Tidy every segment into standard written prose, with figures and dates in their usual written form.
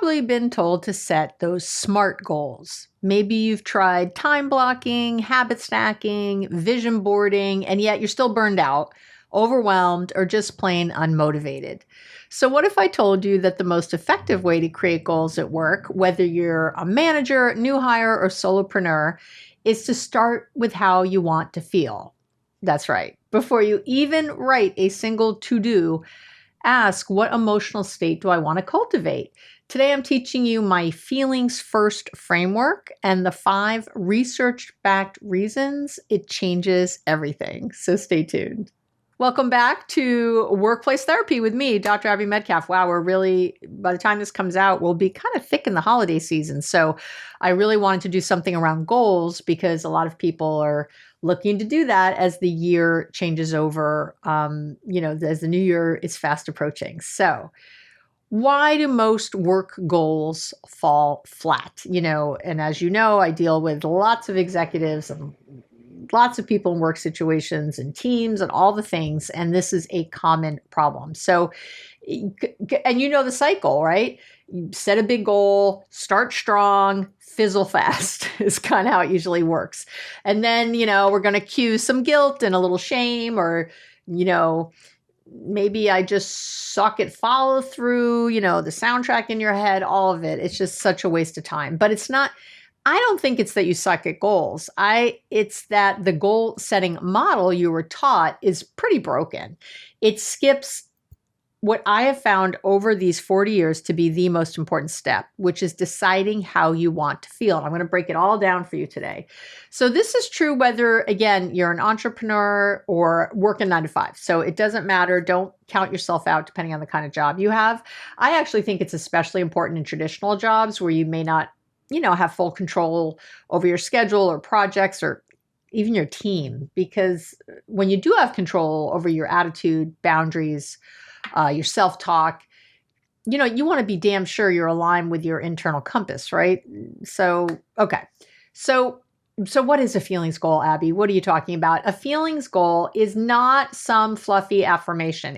probably been told to set those SMART goals. Maybe you've tried time blocking, habit stacking, vision boarding, and yet you're still burned out, overwhelmed, or just plain unmotivated. So, what if I told you that the most effective way to create goals at work, whether you're a manager, new hire, or solopreneur, is to start with how you want to feel? That's right. Before you even write a single to-do, ask, what emotional state do I want to cultivate? Today, I'm teaching you my feelings first framework and the 5 research backed reasons it changes everything. So stay tuned. Welcome back to Workplace Therapy with me, Dr. Abby Medcalf. Wow, we're really, by the time this comes out, we'll be kind of thick in the holiday season. So I really wanted to do something around goals because a lot of people are looking to do that as the year changes over, as the new year is fast approaching. So why do most work goals fall flat? And as you know, I deal with lots of executives and lots of people in work situations and teams and all the things. And this is a common problem. So, and you know the cycle, right? You set a big goal, start strong, fizzle fast is kind of how it usually works. And then, we're going to cue some guilt and a little shame, or, maybe I just suck at follow through, the soundtrack in your head, all of it. It's just such a waste of time. But it's not, I don't think it's that you suck at goals. It's that the goal setting model you were taught is pretty broken. It skips what I have found over these 40 years to be the most important step, which is deciding how you want to feel. And I'm going to break it all down for you today. So this is true whether, again, you're an entrepreneur or working 9 to 5. So it doesn't matter. Don't count yourself out depending on the kind of job you have. I actually think it's especially important in traditional jobs where you may not, have full control over your schedule or projects or even your team. Because when you do have control over your attitude, boundaries, your self-talk, you want to be damn sure you're aligned with your internal compass, right? So, okay. So what is a feelings goal, Abby? What are you talking about? A feelings goal is not some fluffy affirmation.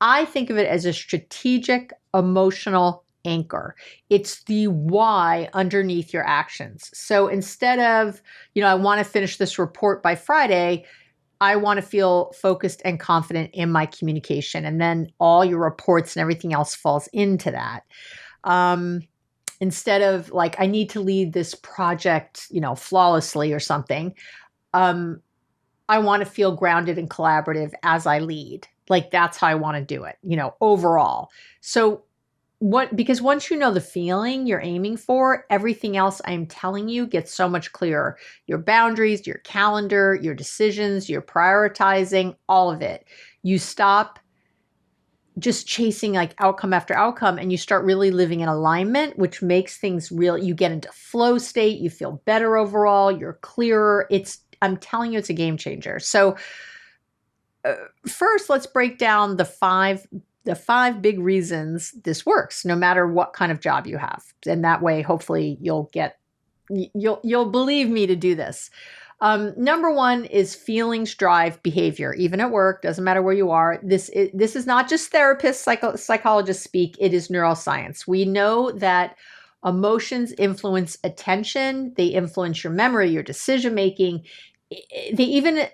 I think of it as a strategic emotional anchor. It's the why underneath your actions. So instead of, I want to finish this report by Friday, I want to feel focused and confident in my communication. And then all your reports and everything else falls into that. Instead of like, I need to lead this project, flawlessly or something. I want to feel grounded and collaborative as I lead. Like that's how I want to do it, overall. So because once you know the feeling you're aiming for, everything else I'm telling you gets so much clearer. Your boundaries, your calendar, your decisions, your prioritizing, all of it. You stop just chasing like outcome after outcome and you start really living in alignment, which makes things real. You get into flow state, you feel better overall, you're clearer. I'm telling you, it's a game changer. So first, let's break down the five big reasons this works, no matter what kind of job you have. And that way, hopefully you'll believe me to do this. Number 1 is feelings drive behavior, even at work, doesn't matter where you are. This is not just therapists, psychologists speak, it is neuroscience. We know that emotions influence attention, they influence your memory, your decision-making, they even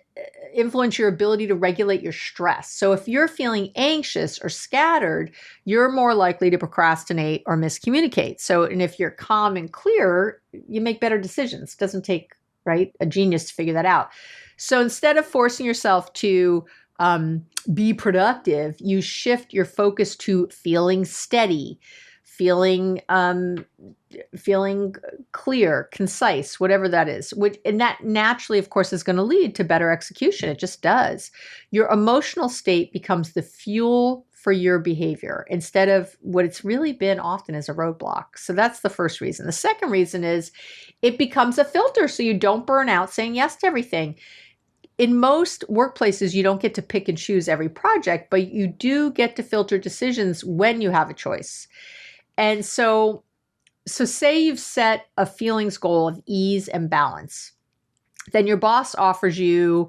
influence your ability to regulate your stress. So if you're feeling anxious or scattered, you're more likely to procrastinate or miscommunicate. And if you're calm and clear, you make better decisions. It doesn't take, a genius to figure that out. So instead of forcing yourself to be productive, you shift your focus to feeling steady, feeling clear, concise, whatever that is. And that naturally, of course, is going to lead to better execution. It just does. Your emotional state becomes the fuel for your behavior instead of what it's really been often as a roadblock. So that's the first reason. The second reason is it becomes a filter so you don't burn out saying yes to everything. In most workplaces, you don't get to pick and choose every project, but you do get to filter decisions when you have a choice. And so say you've set a feelings goal of ease and balance. Then your boss offers you,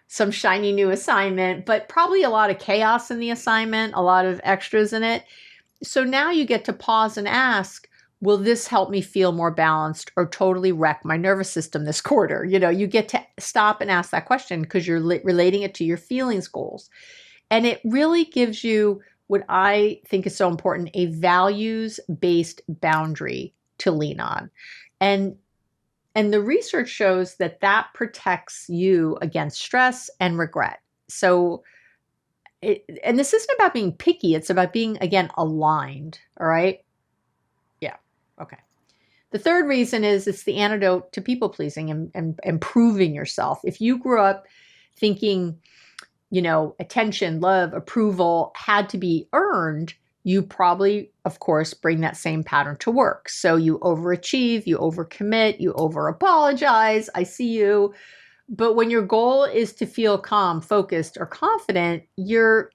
some shiny new assignment, but probably a lot of chaos in the assignment, a lot of extras in it. So now you get to pause and ask, will this help me feel more balanced or totally wreck my nervous system this quarter? You get to stop and ask that question because you're relating it to your feelings goals. And it really gives you what I think is so important, a values-based boundary to lean on. And the research shows that that protects you against stress and regret. So, and this isn't about being picky. It's about being, again, aligned. All right. Yeah. Okay. The third reason is it's the antidote to people pleasing and improving yourself. If you grew up thinking, attention, love, approval had to be earned, you probably, of course, bring that same pattern to work. So you overachieve, you overcommit, you over-apologize. I see you. But when your goal is to feel calm, focused, or confident, you're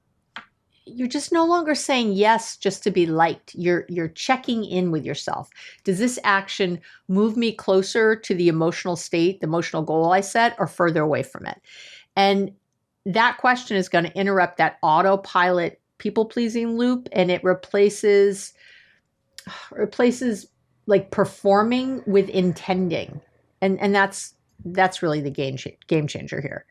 just no longer saying yes just to be liked. You're checking in with yourself. Does this action move me closer to the emotional state, the emotional goal I set, or further away from it? And that question is going to interrupt that autopilot people-pleasing loop, and it replaces like performing with intending. And that's really the game changer here.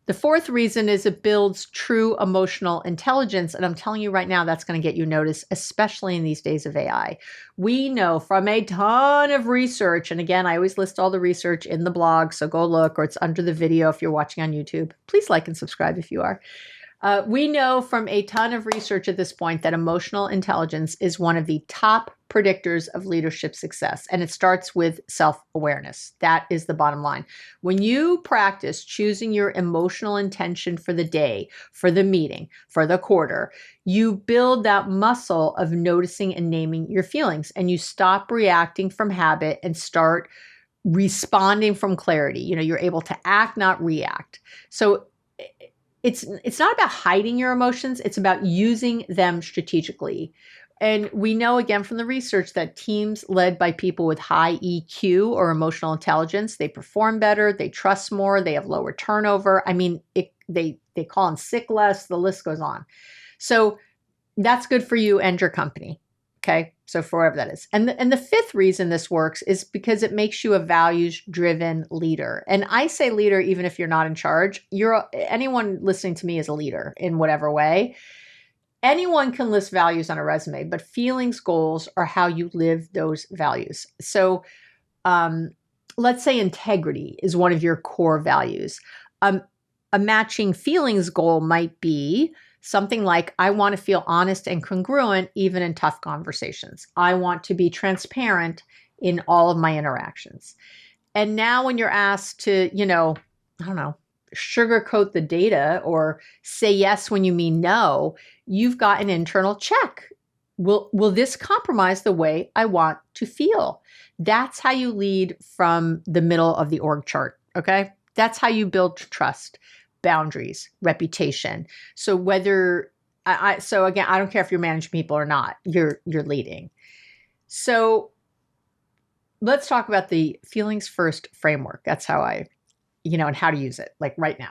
The fourth reason is it builds true emotional intelligence. And I'm telling you right now, that's going to get you noticed, especially in these days of AI. We know from a ton of research, and again, I always list all the research in the blog, so go look, or it's under the video if you're watching on YouTube. Please like and subscribe if you are. We know from a ton of research at this point that emotional intelligence is one of the top predictors of leadership success. And it starts with self-awareness. That is the bottom line. When you practice choosing your emotional intention for the day, for the meeting, for the quarter, you build that muscle of noticing and naming your feelings, and you stop reacting from habit and start responding from clarity. You're able to act, not react. So it's not about hiding your emotions. It's about using them strategically. And we know, again, from the research that teams led by people with high EQ or emotional intelligence, they perform better, they trust more, they have lower turnover. I mean, they call in sick less, the list goes on. So that's good for you and your company. Okay. So for whatever that is. And the fifth reason this works is because it makes you a values-driven leader. And I say leader, even if you're not in charge. Anyone listening to me is a leader in whatever way. Anyone can list values on a resume, but feelings goals are how you live those values. So let's say integrity is one of your core values. A matching feelings goal might be something like, I want to feel honest and congruent even in tough conversations. I want to be transparent in all of my interactions. And now when you're asked to, I don't know, sugarcoat the data or say yes when you mean no, you've got an internal check. Will this compromise the way I want to feel? That's how you lead from the middle of the org chart, okay? That's how you build trust, boundaries, reputation. So so again, I don't care if you're managing people or not, you're leading. So let's talk about the feelings first framework. That's how and how to use it, like right now.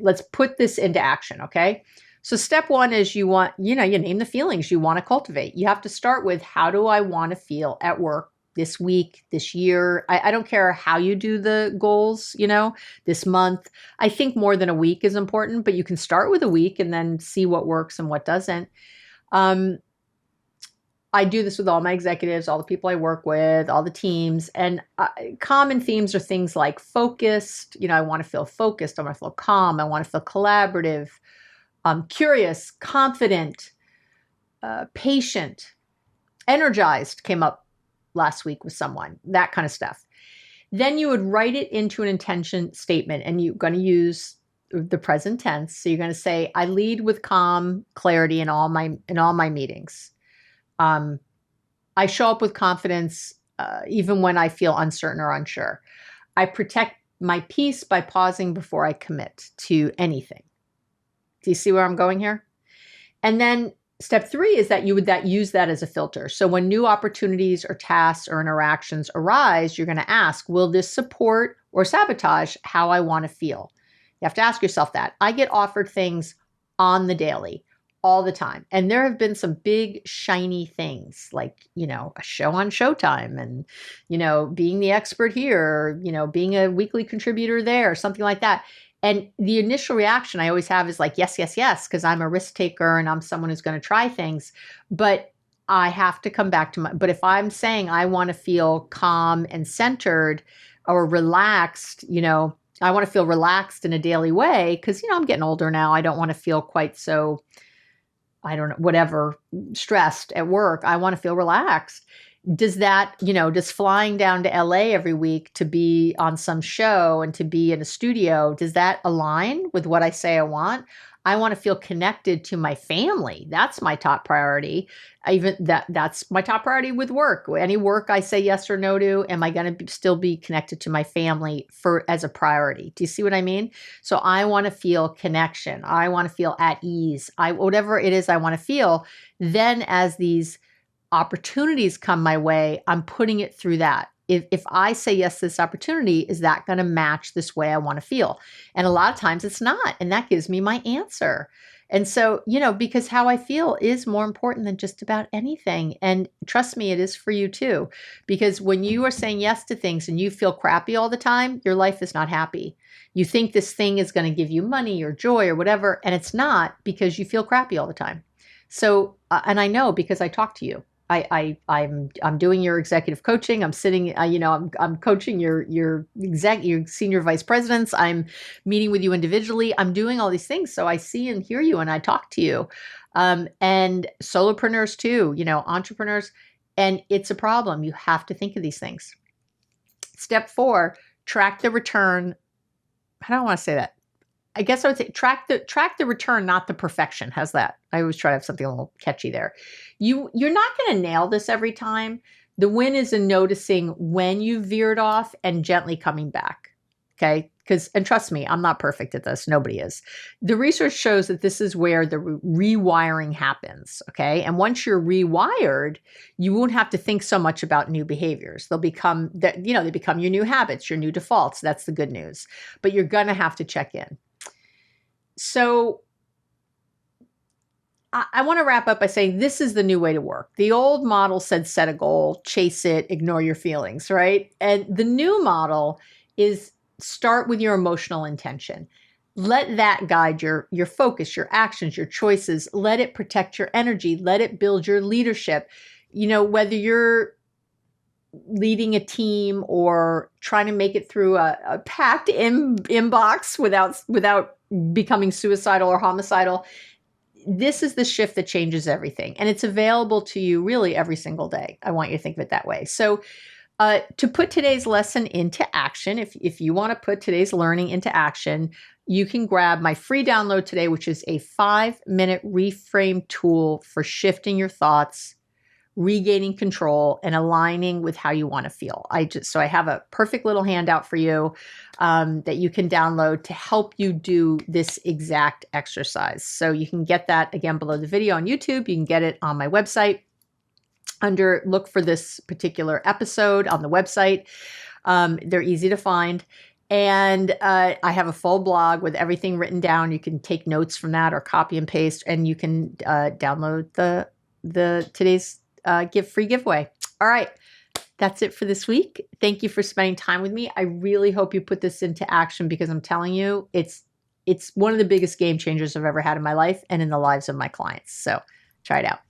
Let's put this into action, okay? So step one is you name the feelings you want to cultivate. You have to start with, how do I want to feel at work this week, this year? I don't care how you do the goals, this month. I think more than a week is important, but you can start with a week and then see what works and what doesn't. I do this with all my executives, all the people I work with, all the teams, and common themes are things like focused. I want to feel focused. I want to feel calm. I want to feel collaborative, curious, confident, patient, energized came up last week with someone, that kind of stuff. Then you would write it into an intention statement, and you're going to use the present tense. So you're going to say, I lead with calm, clarity in all my meetings. I show up with confidence, even when I feel uncertain or unsure. I protect my peace by pausing before I commit to anything. Do you see where I'm going here? And then step 3 is that you would use that as a filter. So when new opportunities or tasks or interactions arise, you're going to ask, will this support or sabotage how I want to feel? You have to ask yourself that. I get offered things on the daily. all the time. And there have been some big shiny things like, a show on Showtime and, being the expert here, being a weekly contributor there, something like that. And the initial reaction I always have is like, yes, yes, yes, because I'm a risk taker and I'm someone who's going to try things. But I have to come back to but if I'm saying I want to feel calm and centered or relaxed, I want to feel relaxed in a daily way because, I'm getting older now. I don't want to feel quite so, I don't know, whatever, stressed at work. I want to feel relaxed. Does that, does flying down to LA every week to be on some show and to be in a studio, does that align with what I say I want? I want to feel connected to my family. That's my top priority. Even that's my top priority with work. Any work I say yes or no to, am I going to still be connected to my family as a priority? Do you see what I mean? So I want to feel connection. I want to feel at ease. Whatever it is I want to feel. Then as these opportunities come my way, I'm putting it through that. If I say yes to this opportunity, is that going to match this way I want to feel? And a lot of times it's not. And that gives me my answer. And so, because how I feel is more important than just about anything. And trust me, it is for you too. Because when you are saying yes to things and you feel crappy all the time, your life is not happy. You think this thing is going to give you money or joy or whatever, and it's not because you feel crappy all the time. So, and I know because I talk to you. I'm doing your executive coaching. I'm sitting, I'm coaching your senior vice presidents. I'm meeting with you individually. I'm doing all these things. So I see and hear you and I talk to you. And solopreneurs too, entrepreneurs. And it's a problem. You have to think of these things. Step 4, track the return. I don't want to say that. I guess I would say track the return, not the perfection. How's that? I always try to have something a little catchy there. You're not going to nail this every time. The win is in noticing when you veered off and gently coming back. Okay? And trust me, I'm not perfect at this. Nobody is. The research shows that this is where the rewiring happens. Okay? And once you're rewired, you won't have to think so much about new behaviors. They become your new habits, your new defaults. That's the good news. But you're going to have to check in. So I want to wrap up by saying this is the new way to work. The old model said set a goal, chase it, ignore your feelings, right? And the new model is start with your emotional intention. Let that guide your focus, your actions, your choices. Let it protect your energy. Let it build your leadership. Whether you're leading a team or trying to make it through a packed inbox without becoming suicidal or homicidal, this is the shift that changes everything. And it's available to you really every single day. I want you to think of it that way. So to put today's lesson into action, if you want to put today's learning into action, you can grab my free download today, which is a 5-minute reframe tool for shifting your thoughts, regaining control, and aligning with how you want to feel. So I have a perfect little handout for you that you can download to help you do this exact exercise. So you can get that again below the video on YouTube. You can get it on my website look for this particular episode on the website. They're easy to find. And I have a full blog with everything written down. You can take notes from that or copy and paste, and you can download the today's free giveaway. All right. That's it for this week. Thank you for spending time with me. I really hope you put this into action because I'm telling you, it's one of the biggest game changers I've ever had in my life and in the lives of my clients. So try it out.